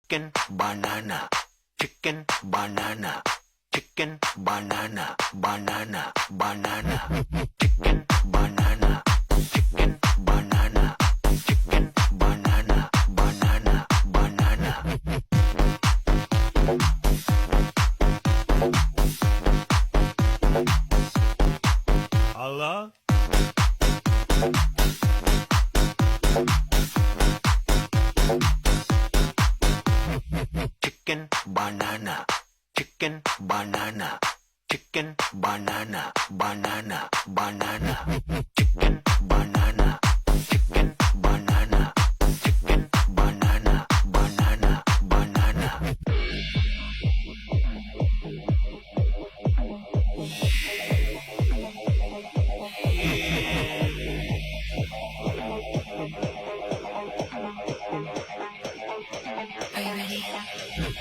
chicken banana, chicken banana, chicken banana, banana, banana, chicken banana, chicken banana, chicken banana, banana, banana. Allah. Chicken banana, chicken banana, chicken banana, banana, banana, chicken banana, chicken banana, chicken banana, banana, banana. Are you ready?